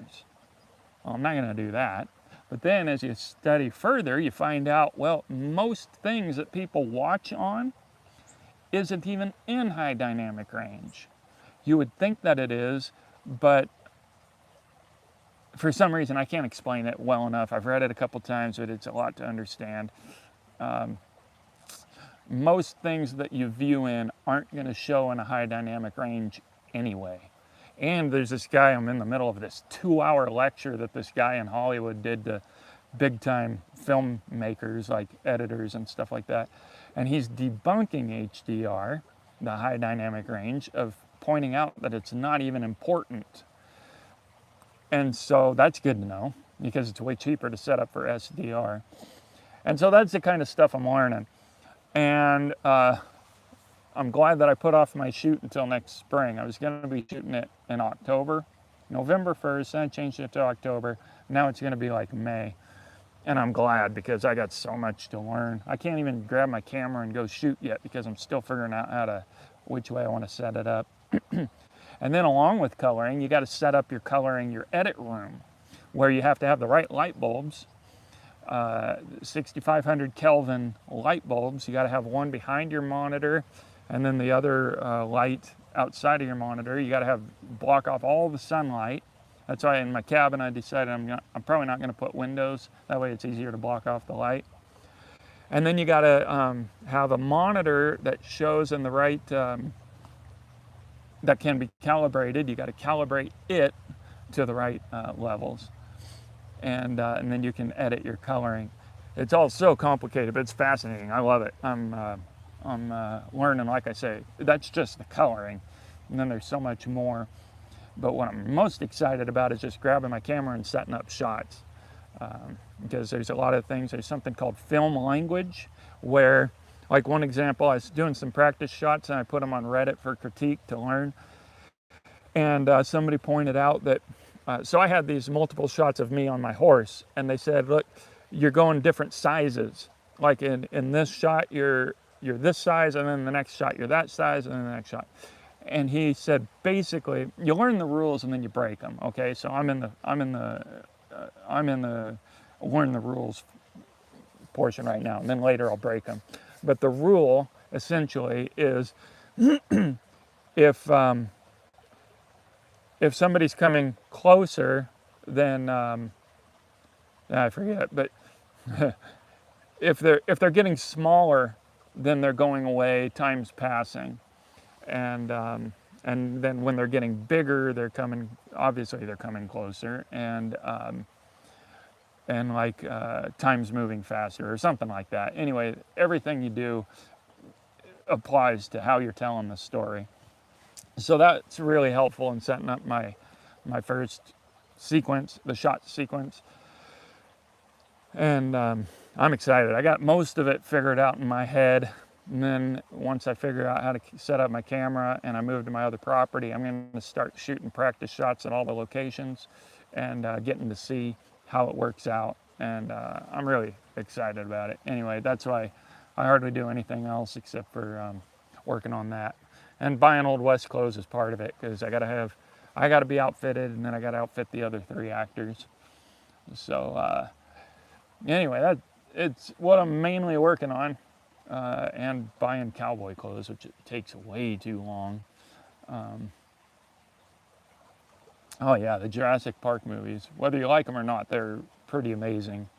I'm not going to do that. But then as you study further, you find out, well, most things that people watch on isn't even in high dynamic range. You would think that it is, but for some reason I can't explain it well enough. I've read it a couple times, but it's a lot to understand. Most things that you view in aren't going to show in a high dynamic range anyway. And there's this guy, I'm in the middle of this 2-hour lecture that this guy in Hollywood did to big time filmmakers like editors and stuff like that. And he's debunking HDR, the high dynamic range, of pointing out that it's not even important. And so that's good to know because it's way cheaper to set up for SDR. And so that's the kind of stuff I'm learning. And I'm glad that I put off my shoot until next spring. I was going to be shooting it in October, November 1st, then I changed it to October. Now it's going to be like May. And I'm glad because I got so much to learn. I can't even grab my camera and go shoot yet because I'm still figuring out which way I want to set it up. And then along with coloring, you got to set up your coloring, your edit room, where you have to have the right light bulbs, 6,500 Kelvin light bulbs. You got to have one behind your monitor and then the other light outside of your monitor. You got to have block off all the sunlight. That's why in my cabin I decided I'm probably not going to put windows. That way it's easier to block off the light. And then you got to have a monitor that shows in the right, that can be calibrated. You got to calibrate it to the right levels. And then you can edit your coloring. It's all so complicated, but it's fascinating. I love it. I'm learning, like I say, that's just the coloring. And then there's so much more. But what I'm most excited about is just grabbing my camera and setting up shots. Because there's a lot of things. There's something called film language where, like one example, I was doing some practice shots and I put them on Reddit for critique to learn. And somebody pointed out that, so I had these multiple shots of me on my horse and they said, look, you're going different sizes. Like in this shot, you're this size, and then the next shot, you're that size, and then the next shot. And he said, basically, you learn the rules and then you break them. Okay, so I'm in the learn the rules portion right now, and then later I'll break them. But the rule essentially is, if somebody's coming closer than I forget, but if they're getting smaller, then they're going away. Time's passing, and then when they're getting bigger, they're coming. Obviously, they're coming closer, and like time's moving faster or something like that. Anyway, everything you do applies to how you're telling the story. So that's really helpful in setting up my first sequence, the shot sequence. And I'm excited. I got most of it figured out in my head. And then once I figure out how to set up my camera and I move to my other property, I'm going to start shooting practice shots at all the locations and getting to see how it works out. And I'm really excited about it. Anyway, that's why I hardly do anything else except for working on that. And buying Old West clothes is part of it because I got to be outfitted, and then I got to outfit the other 3 actors. So anyway, it's what I'm mainly working on, and buying cowboy clothes, which takes way too long. Oh yeah, the Jurassic Park movies, whether you like them or not, they're pretty amazing.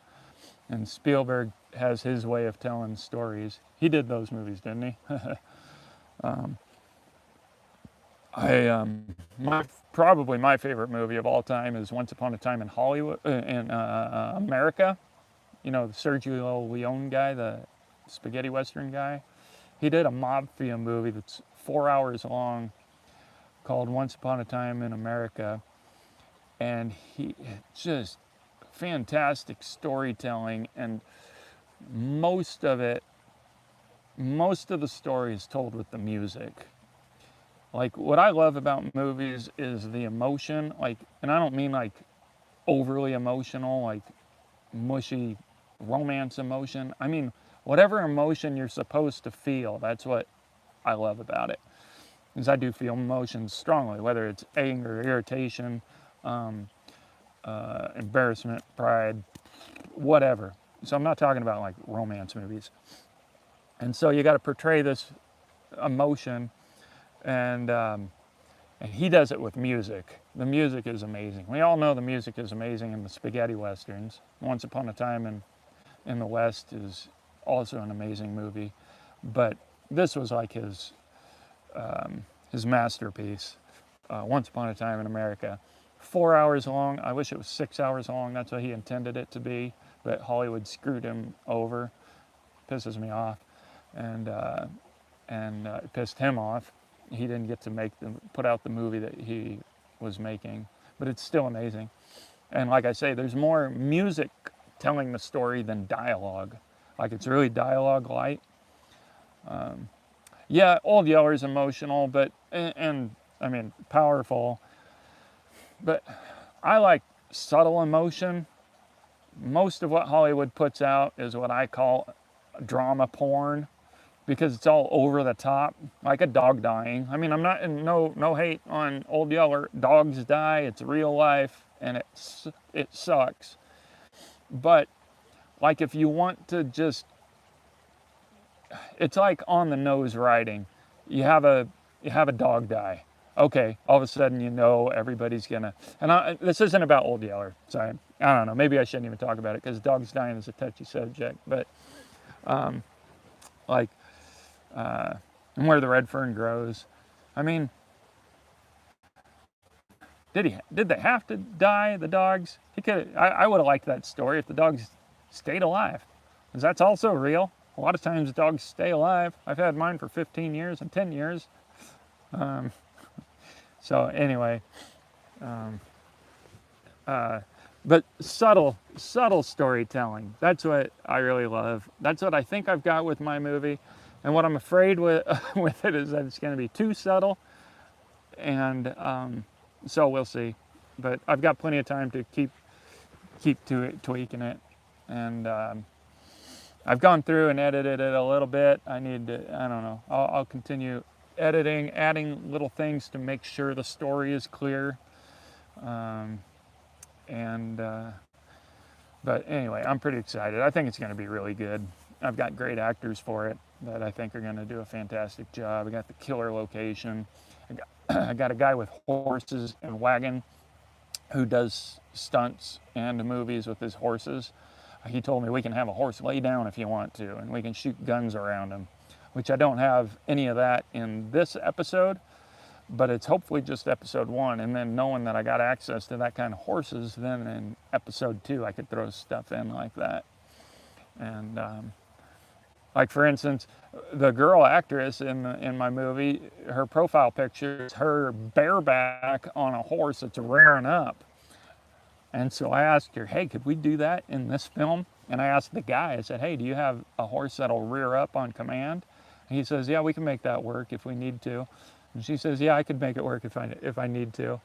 And Spielberg has his way of telling stories. He did those movies, didn't he? Probably my favorite movie of all time is Once Upon a Time in Hollywood, in America. You know, the Sergio Leone guy, the spaghetti western guy. He did a mafia movie that's 4 hours long called Once Upon a Time in America, and he just fantastic storytelling, and most of the story is told with the music. Like, what I love about movies is the emotion, like, and I don't mean like overly emotional, like mushy romance emotion. I mean, whatever emotion you're supposed to feel, that's what I love about it. Because I do feel emotions strongly, whether it's anger, irritation, embarrassment, pride, whatever. So I'm not talking about like romance movies. And so you got to portray this emotion, and he does it with music. The music is amazing. We all know the music is amazing in the spaghetti westerns. Once Upon a Time in the West is also an amazing movie, but this was like his masterpiece. Once Upon a Time in America, 4 hours long. I wish it was 6 hours long. That's what he intended it to be, but Hollywood screwed him over. Pisses me off, and it pissed him off. He didn't get to put out the movie that he was making, but it's still amazing. And like I say, there's more music telling the story than dialogue. Like, it's really dialogue light. Yeah, Old Yeller is emotional, but and I mean powerful. But I like subtle emotion. Most of what Hollywood puts out is what I call drama porn, because it's all over the top, like a dog dying. I mean, I'm not in no hate on Old Yeller. Dogs die. It's real life, and it sucks. But like, if you want to just, it's like on the nose writing. You have a dog die. Okay, all of a sudden everybody's gonna. And this isn't about Old Yeller. Sorry, I don't know. Maybe I shouldn't even talk about it because dogs dying is a touchy subject. But like, and where the red fern grows. I mean, did they have to die? The dogs? He could. I would have liked that story if the dogs stayed alive, because that's also real. A lot of times dogs stay alive. I've had mine for 15 years and 10 years. So anyway, but subtle storytelling. That's what I really love. That's what I think I've got with my movie. And what I'm afraid with with it is that it's going to be too subtle. And so we'll see. But I've got plenty of time to keep tweaking it. And I've gone through and edited it a little bit. I don't know. I'll continue editing, adding little things to make sure the story is clear. But anyway, I'm pretty excited. I think it's going to be really good. I've got great actors for it that I think are going to do a fantastic job. I got the killer location. I got a guy with horses and wagon who does stunts and movies with his horses. He told me we can have a horse lay down if you want to, and we can shoot guns around him, which I don't have any of that in this episode, but it's hopefully just episode 1. And then knowing that I got access to that kind of horses, then in episode 2 I could throw stuff in like that. And like for instance, the girl actress in my movie, her profile picture is her bareback on a horse that's rearing up. And so I asked her, hey, could we do that in this film? And I asked the guy, I said, hey, do you have a horse that'll rear up on command? And he says, yeah, we can make that work if we need to. And she says, yeah, I could make it work if I need to.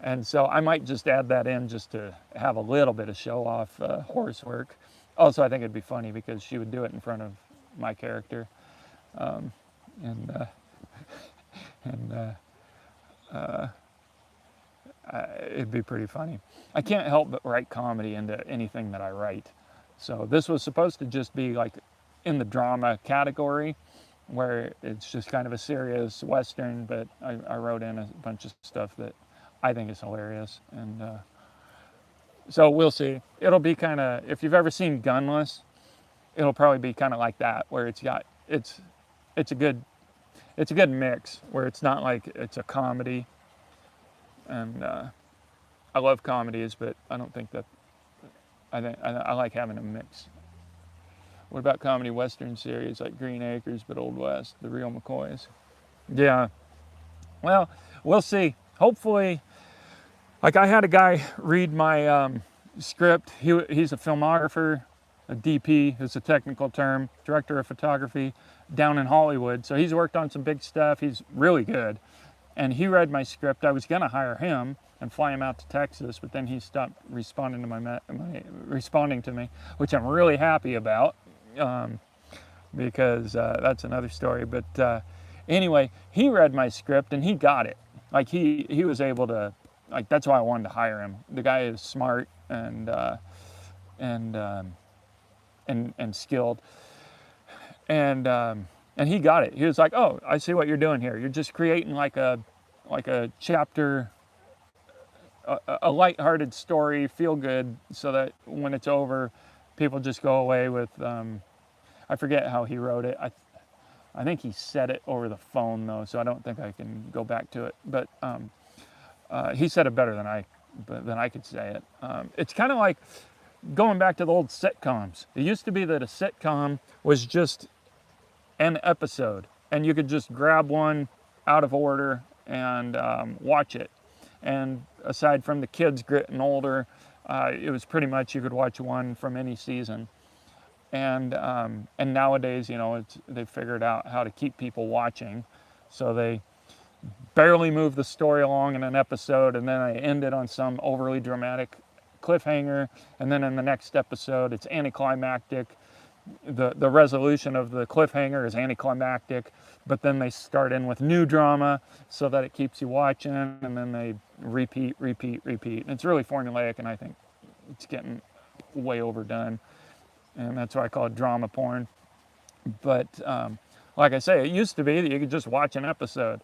And so I might just add that in just to have a little bit of show off horse work. Also, I think it'd be funny because she would do it in front of my character. Um, and it'd be pretty funny. I can't help but write comedy into anything that I write. So this was supposed to just be like in the drama category, where it's just kind of a serious Western, but I wrote in a bunch of stuff that I think is hilarious. And so we'll see. It'll be kind of, if you've ever seen Gunless, it'll probably be kind of like that, where it's a good mix, where it's not like it's a comedy. And I love comedies, but I don't think that, I like having a mix. What about comedy Western series like Green Acres, but Old West, The Real McCoys? Yeah, well, we'll see. Hopefully, like I had a guy read my script. He's a filmographer, a DP is a technical term, director of photography down in Hollywood. So he's worked on some big stuff. He's really good. And he read my script. I was gonna hire him and fly him out to Texas, but then he stopped responding to me, which I'm really happy about, because that's another story. But anyway, he read my script and he got it. Like he was able to, like, that's why I wanted to hire him. The guy is smart and skilled, and he got it. He was like, oh, I see what you're doing here. You're just creating like a chapter, a lighthearted story, feel good, so that when it's over, people just go away with, I forget how he wrote it. I think he said it over the phone though, so I don't think I can go back to it. But he said it better than I could say it. It's kind of like going back to the old sitcoms. It used to be that a sitcom was just an episode, and you could just grab one out of order and watch it. And aside from the kids getting older, it was pretty much you could watch one from any season. And nowadays, you know, they've figured out how to keep people watching, so they barely move the story along in an episode, and then they end it on some overly dramatic cliffhanger, and then in the next episode it's anticlimactic. The resolution of the cliffhanger is anticlimactic, but then they start in with new drama so that it keeps you watching, and then they repeat. And it's really formulaic, and I think it's getting way overdone, and that's why I call it drama porn. But like I say, it used to be that you could just watch an episode,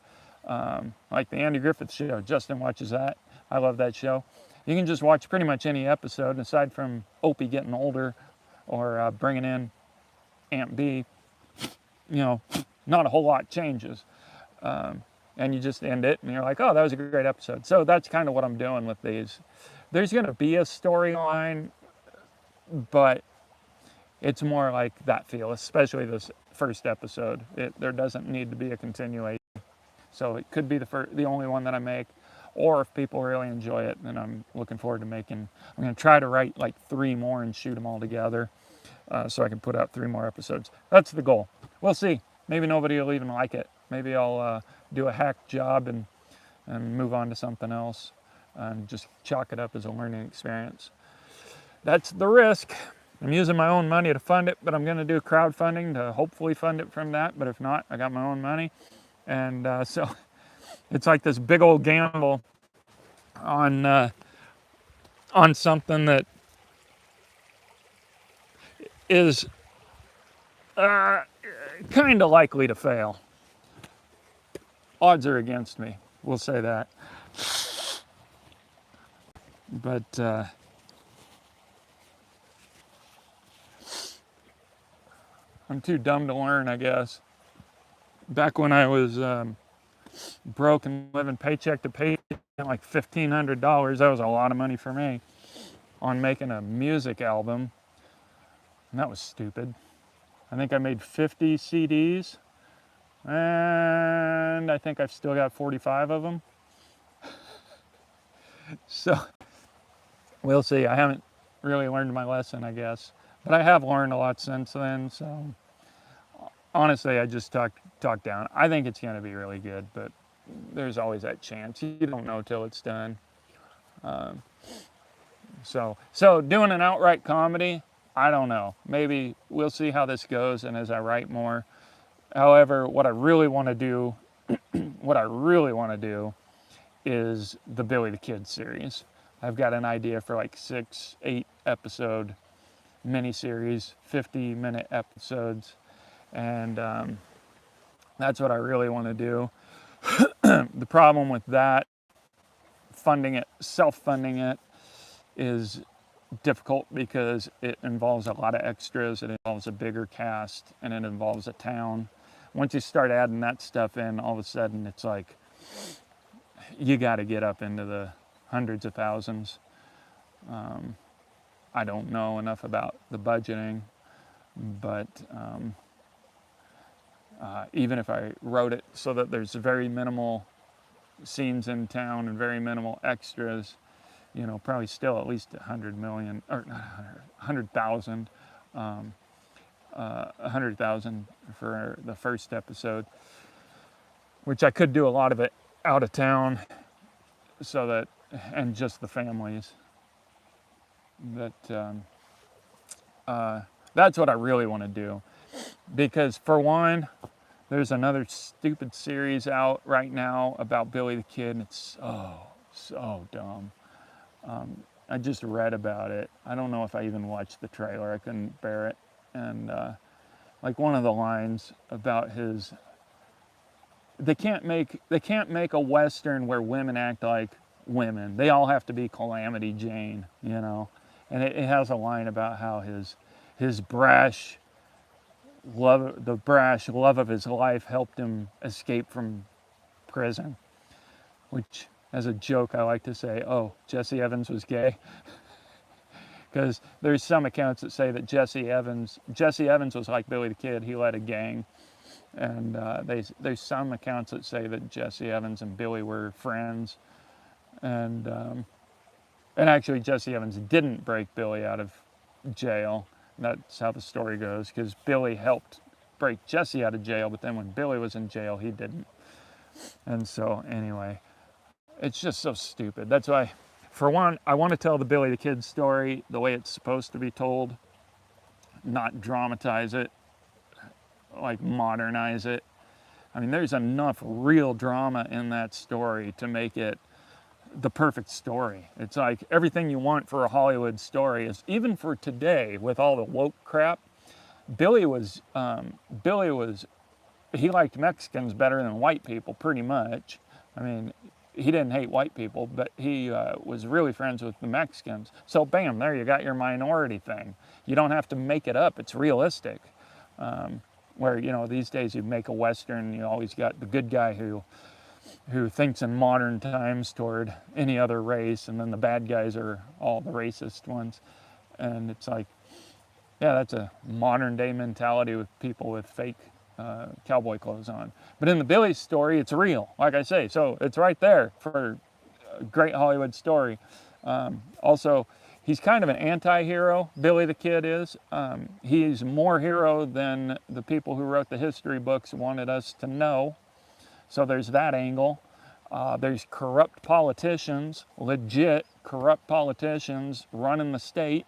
like the Andy Griffith Show. Justin watches that. I love that show. You can just watch pretty much any episode, aside from Opie getting older or bringing in Aunt B. You know, not a whole lot changes. And you just end it, and you're like, oh, that was a great episode. So that's kind of what I'm doing with these. There's going to be a storyline, but it's more like that feel, especially this first episode. There doesn't need to be a continuation. So it could be the only one that I make, or if people really enjoy it, then I'm looking forward to making. I'm going to try to write like 3 more and shoot them all together, so I can put out 3 more episodes. That's the goal. We'll see. Maybe nobody will even like it. Maybe I'll do a hack job and move on to something else and just chalk it up as a learning experience. That's the risk. I'm using my own money to fund it, but I'm going to do crowdfunding to hopefully fund it from that. But if not, I got my own money. And so it's like this big old gamble on something that is kind of likely to fail. Odds are against me. We'll say that. But I'm too dumb to learn, I guess. Back when I was broke and living paycheck to paycheck, like $1,500, that was a lot of money for me, on making a music album. And that was stupid. I think I made 50 CDs, and I think I've still got 45 of them. So we'll see. I haven't really learned my lesson, I guess. But I have learned a lot since then. So honestly, I just talked down. I think it's going to be really good, but there's always that chance. You don't know till it's done. So doing an outright comedy, I don't know. Maybe we'll see how this goes, and as I write more. However, what I really want to do is the Billy the Kid series. I've got an idea for like 6-8 episode miniseries, 50-minute episodes, and that's what I really want to do. The problem with that, self-funding it, is difficult because it involves a lot of extras, it involves a bigger cast, and it involves a town. Once you start adding that stuff in, all of a sudden it's like you got to get up into the hundreds of thousands. I don't know enough about the budgeting, but even if I wrote it so that there's very minimal scenes in town and very minimal extras, probably still at least 100 million, or not 100,000, 100,000 for the first episode, which I could do a lot of it out of town, so that, and just the families. That's what I really want to do, because for one, there's another stupid series out right now about Billy the Kid, and it's so dumb. I just read about it. I don't know if I even watched the trailer. I couldn't bear it. And like one of the lines about they can't make a Western where women act like women. They all have to be Calamity Jane, And it has a line about how his brash love of his life helped him escape from prison, which, as a joke, I like to say, oh, Jesse Evans was gay. Because there's some accounts that say that Jesse Evans was like Billy the Kid. He led a gang. And there's some accounts that say that Jesse Evans and Billy were friends. And actually, Jesse Evans didn't break Billy out of jail. That's how the story goes, because Billy helped break Jesse out of jail, but then when Billy was in jail, he didn't. And so, anyway, it's just so stupid. That's why, for one, I want to tell the Billy the Kid story the way it's supposed to be told, not dramatize it, like modernize it. I mean, there's enough real drama in that story to make it the perfect story. It's like everything you want for a Hollywood story is, even for today with all the woke crap. Billy he liked Mexicans better than white people, pretty much. I mean, he didn't hate white people, but he was really friends with the Mexicans. So bam, there you got your minority thing. You don't have to make it up. It's realistic. Where, these days you make a Western, you always got the good guy who thinks in modern times toward any other race, and then the bad guys are all the racist ones. And it's like, yeah, that's a modern day mentality with people with fake cowboy clothes on. But in the Billy story, it's real, like I say. So it's right there for a great Hollywood story. Also, he's kind of an anti-hero, Billy the Kid is. He's more hero than the people who wrote the history books wanted us to know. So there's that angle. There's corrupt politicians, legit corrupt politicians running the state.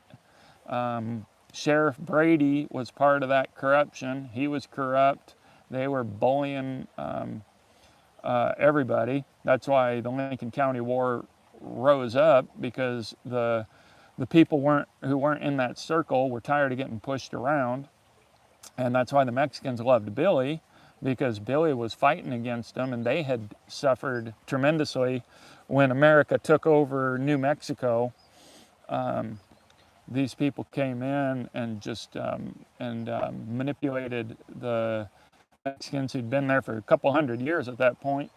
Sheriff Brady was part of that corruption. He was corrupt. They were bullying everybody. That's why the Lincoln County War rose up, because the people who weren't in that circle were tired of getting pushed around. And that's why the Mexicans loved Billy, because Billy was fighting against them, and they had suffered tremendously when America took over New Mexico these people came in and just manipulated the Mexicans who'd been there for a couple hundred years at that point.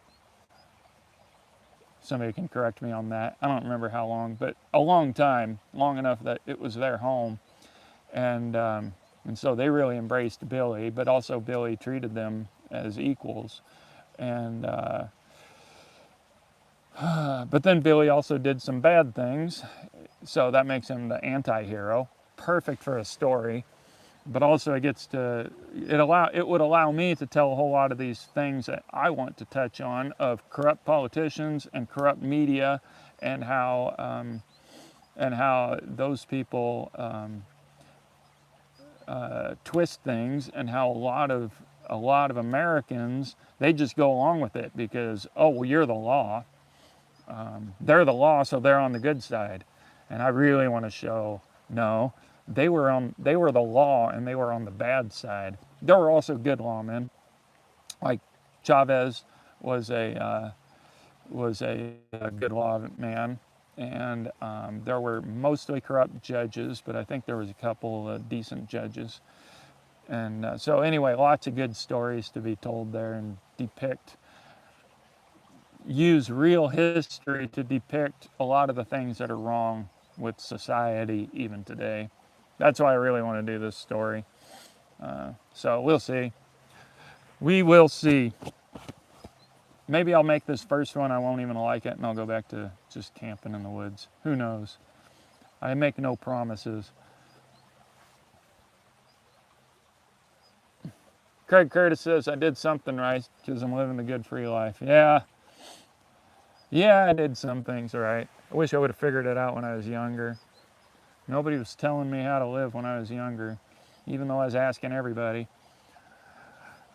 Somebody can correct me on that. I don't remember how long, but a long time, long enough that it was their home. And so they really embraced Billy, but also Billy treated them as equals. And but then Billy also did some bad things, so that makes him the anti-hero. Perfect for a story, but also it would allow me to tell a whole lot of these things that I want to touch on, of corrupt politicians and corrupt media, and how those people twist things, and how a lot of Americans, they just go along with it because, oh well, you're the law. They're the law, so they're on the good side. And I really want to show, no, they were the law, and they were on the bad side. There were also good lawmen, like Chavez was a good lawman, and there were mostly corrupt judges, but I think there was a couple decent judges. And so anyway, lots of good stories to be told there, and use real history to depict a lot of the things that are wrong with society even today. That's why I really want to do this story. So we'll see. We will see. Maybe I'll make this first one, I won't even like it, and I'll go back to just camping in the woods. Who knows? I make no promises. Craig Curtis says, I did something right because I'm living the good free life. Yeah, I did some things right. I wish I would have figured it out when I was younger. Nobody was telling me how to live when I was younger, even though I was asking everybody.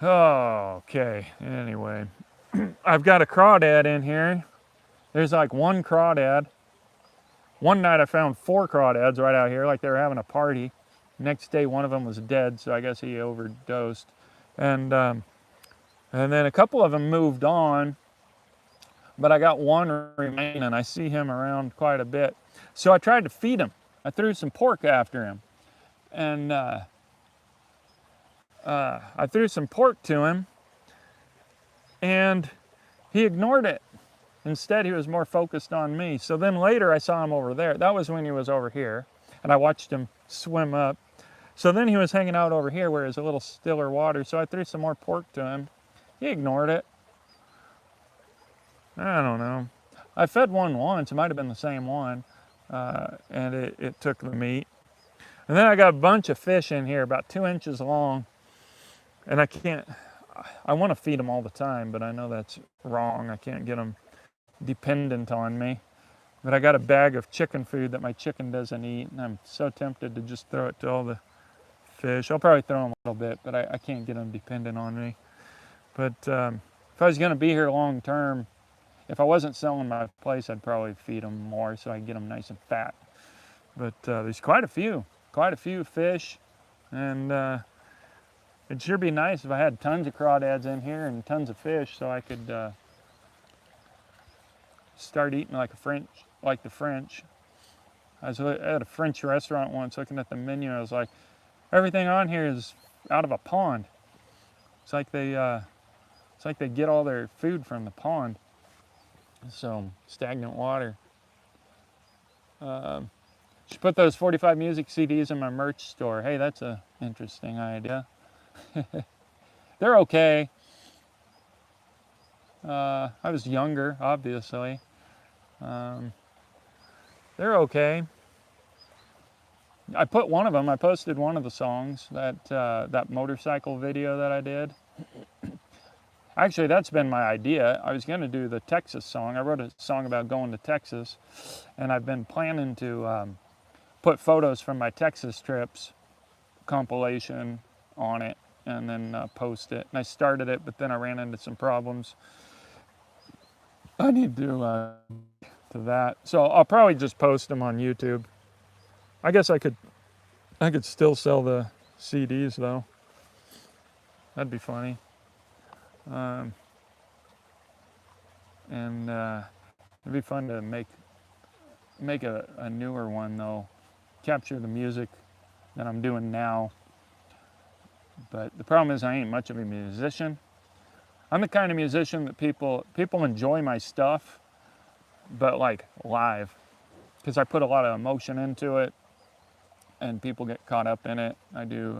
Oh, okay, anyway. I've got a crawdad in here. There's like one crawdad. One night I found 4 crawdads right out here, like they were having a party. Next day, one of them was dead, so I guess he overdosed. And then a couple of them moved on, but I got one remaining, and I see him around quite a bit. So I tried to feed him. I threw some pork after him, and I threw some pork to him, and he ignored it. Instead, he was more focused on me. So then later I saw him over there. That was when he was over here, and I watched him swim up. So then he was hanging out over here where there's a little stiller water, so I threw some more pork to him. He ignored it. I don't know. I fed one once, it might have been the same one, and it took the meat. And then I got a bunch of fish in here, about 2 inches long, and I want to feed them all the time, but I know that's wrong. I can't get them dependent on me. But I got a bag of chicken food that my chicken doesn't eat, and I'm so tempted to just throw it to all the fish. I'll probably throw them a little bit, but I can't get them dependent on me. But if I was going to be here long term, if I wasn't selling my place, I'd probably feed them more so I can get them nice and fat. But there's quite a few fish, and it'd sure be nice if I had tons of crawdads in here and tons of fish, so I could start eating like the French. I was at a French restaurant once looking at the menu. I was like, everything on here is out of a pond. It's like they get all their food from the pond. So stagnant water. Should put those 45 music CDs in my merch store. Hey, that's an interesting idea. They're okay. I was younger, obviously. They're okay. I posted one of the songs, that motorcycle video that I did. Actually, that's been my idea. I was going to do the Texas song. I wrote a song about going to Texas, and I've been planning to put photos from my Texas trips compilation on it, and then post it. And I started it, but then I ran into some problems. I need to that. So I'll probably just post them on YouTube. I guess I could still sell the CDs though. That'd be funny. And it'd be fun to make make a newer one though, capture the music that I'm doing now. But the problem is I ain't much of a musician. I'm the kind of musician that people enjoy my stuff, but like live, because I put a lot of emotion into it, and people get caught up in it. I do,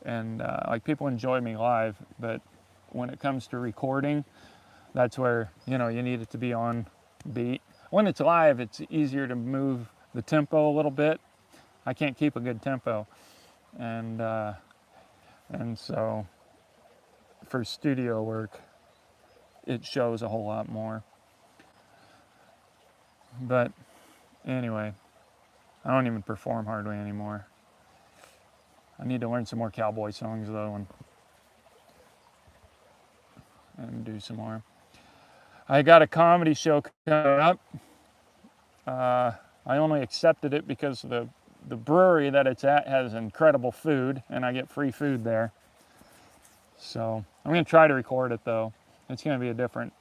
and like people enjoy me live, but when it comes to recording, that's where you need it to be on beat. When it's live, it's easier to move the tempo a little bit. I can't keep a good tempo, and so for studio work, it shows a whole lot more. But anyway, I don't even perform hardly anymore. I need to learn some more cowboy songs though, and do some more. I got a comedy show coming up. I only accepted it because the brewery that it's at has incredible food, and I get free food there. So I'm gonna try to record it though. It's gonna be a different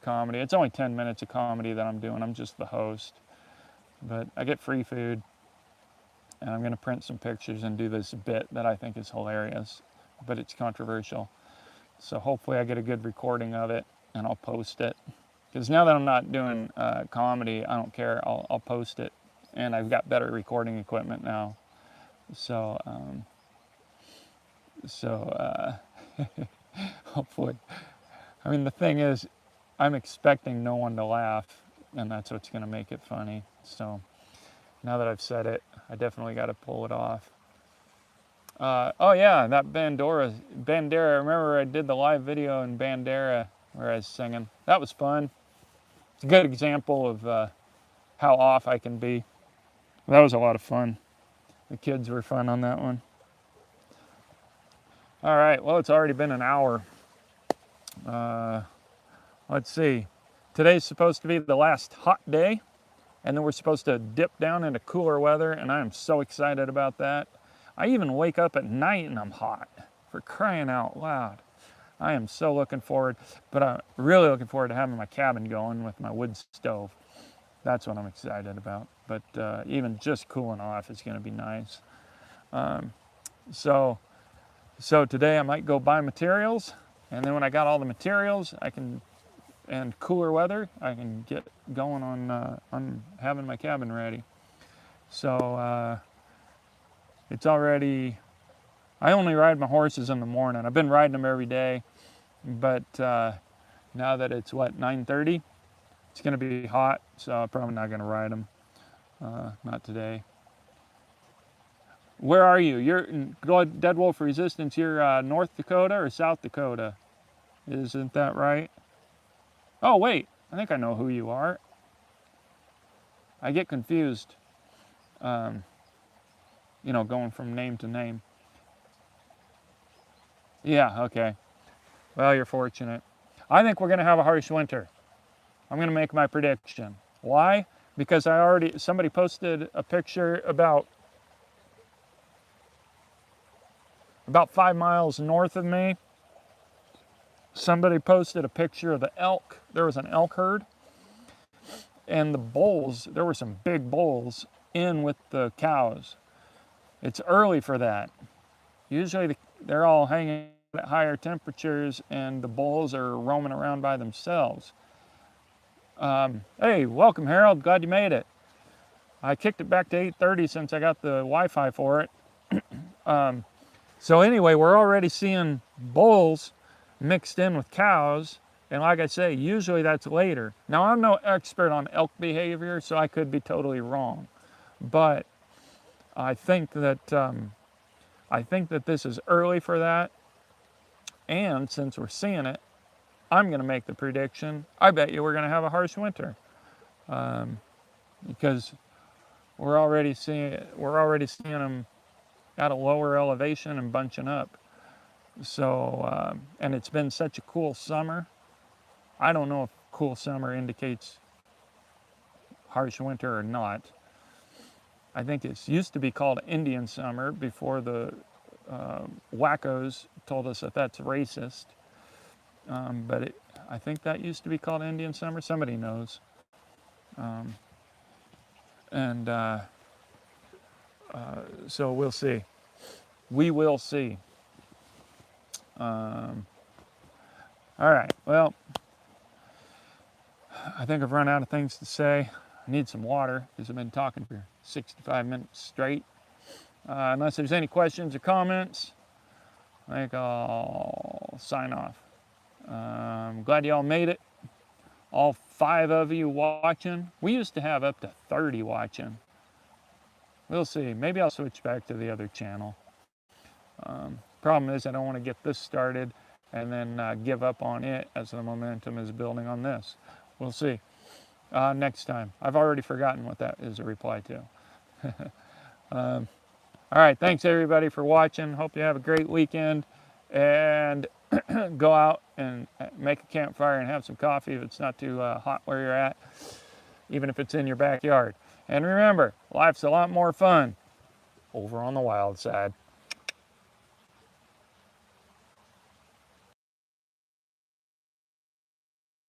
comedy. It's only 10 minutes of comedy that I'm doing. I'm just the host, but I get free food, and I'm gonna print some pictures and do this bit that I think is hilarious, but it's controversial. So hopefully I get a good recording of it, and I'll post it. Because now that I'm not doing comedy, I don't care. I'll post it, and I've got better recording equipment now. So hopefully. I mean, the thing is, I'm expecting no one to laugh, and that's what's going to make it funny. So now that I've said it, I definitely got to pull it off. Oh yeah, that Bandera. I remember I did the live video in Bandera where I was singing. That was fun. It's a good example of how off I can be. That was a lot of fun. The kids were fun on that one. All right, well, it's already been an hour. Let's see. Today's supposed to be the last hot day, and then we're supposed to dip down into cooler weather, and I am so excited about that. I even wake up at night and I'm hot, for crying out loud. I am so looking forward, but I'm really looking forward to having my cabin going with my wood stove. That's what I'm excited about. But even just cooling off is going to be nice. So today I might go buy materials, and then when I got all the materials, and cooler weather, I can get going on having my cabin ready. So it's already. I only ride my horses in the morning. I've been riding them every day, but now that it's 9:30, it's going to be hot, so I'm probably not going to ride them. Not today. Where are you? You're in Dead Wolf Resistance. You're North Dakota or South Dakota? Isn't that right? Oh wait, I think I know who you are. I get confused. Going from name to name. Yeah, okay. Well, you're fortunate. I think we're going to have a harsh winter. I'm going to make my prediction. Why? Because somebody posted a picture about 5 miles north of me. Somebody posted a picture of the elk. There was an elk herd, and the bulls, there were some big bulls in with the cows. It's early for that. Usually they're all hanging at higher temperatures, and the bulls are roaming around by themselves. Hey, welcome, Harold. Glad you made it. I kicked it back to 8:30 since I got the Wi-Fi for it. So anyway, we're already seeing bulls mixed in with cows, and like I say, usually that's later. Now, I'm no expert on elk behavior, so I could be totally wrong, but I think that this is early for that, and since we're seeing it, I'm going to make the prediction. I bet you we're going to have a harsh winter, because we're already seeing them at a lower elevation and bunching up. So, and it's been such a cool summer. I don't know if cool summer indicates harsh winter or not. I think it used to be called Indian summer before the wackos told us that that's racist. But I think that used to be called Indian summer. Somebody knows. And so we'll see. We will see. All right, well, I think I've run out of things to say. I need some water because I've been talking for 65 minutes straight. Unless there's any questions or comments, I think I'll sign off. I'm glad y'all made it. All 5 of you watching. We used to have up to 30 watching. We'll see. Maybe I'll switch back to the other channel. Problem is I don't want to get this started and then give up on it as the momentum is building on this. We'll see. Next time. I've already forgotten what that is a reply to. All right. Thanks, everybody, for watching. Hope you have a great weekend. And go out and make a campfire and have some coffee if it's not too hot where you're at, even if it's in your backyard. And remember, life's a lot more fun over on the wild side.